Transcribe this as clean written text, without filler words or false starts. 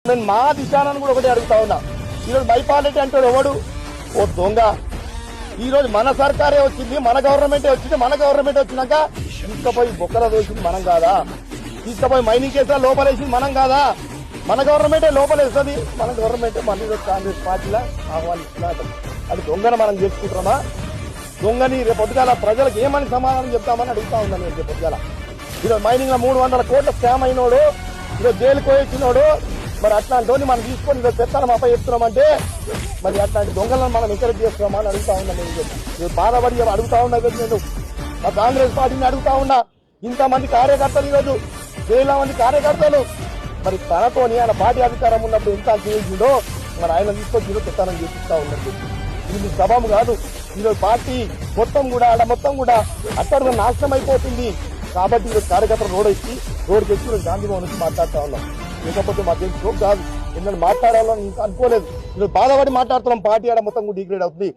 నేను మా దిశాలను కూడా ఒకటి అడుగుతా ఉన్నా. ఈరోజు బైపాలిటీ అంటాడు ఎవడు? ఓ దొంగ. ఈ రోజు మన సర్కారే వచ్చింది, మన గవర్నమెంటే వచ్చింది. మన గవర్నమెంట్ వచ్చినాక తీసుకుపోయి బొక్కల దోసింది మనం కాదా? తీసుకుపోయి మైనింగ్ కేసులో లోపలేసింది మనం కాదా? మన గవర్నమెంటే లోపలేస్తుంది. మన గవర్నమెంటే మళ్ళీ కాంగ్రెస్ పార్టీలా ఆహ్వానిస్తున్నారు. అది దొంగను మనం చేసుకుంటున్నామా? దొంగని రేపు పొద్దుగాల ప్రజలకు ఏమని సమాధానం చెప్తామని అడుగుతా ఉన్నాను నేను. రేపు పొద్దుగాల ఈరోజు మైనింగ్ లో 300 కోట్ల స్కామ్ అయినోడు, ఈరోజు జైలుకు పోయినోడు, మరి అట్లాంటి మనం తీసుకొని ఈరోజు పెత్తనం అప్ప చెప్తున్నామంటే మరి అట్లాంటి దొంగలను మనం ఎంకరేజ్ చేస్తున్నామా అని అడుగుతా ఉన్నా నేను. బాధపడి అడుగుతా ఉన్నా. నేను మా కాంగ్రెస్ పార్టీని అడుగుతా ఉన్నా. ఇంతమంది కార్యకర్తలు ఈరోజు 1000 మంది కార్యకర్తలు మరి తనతోని ఆయన పార్టీ అధికారం ఉన్నప్పుడు ఎంత చేసిండో మరి ఆయన తీసుకొచ్చి పెత్తనం చేపిస్తా ఉన్నట్టు. ఇది సభం కాదు. ఈరోజు పార్టీ మొత్తం కూడా అక్కడ నాశనం అయిపోతుంది. కాబట్టి ఈరోజు కార్యకర్తలు రోడ్డుకి ఎక్కి ఈరోజు గాంధీ భవన్ నుంచి మాట్లాడుతూ ఉన్నాం. లేకపోతే మా దేశం కాదు. ఎన్నో మాట్లాడాలని అనుకోలేదు. ఈరోజు బాధపడి మాట్లాడుతున్నాం. పార్టీ ఆడ మొత్తం కూడా డిగ్రేడ్ అవుతుంది.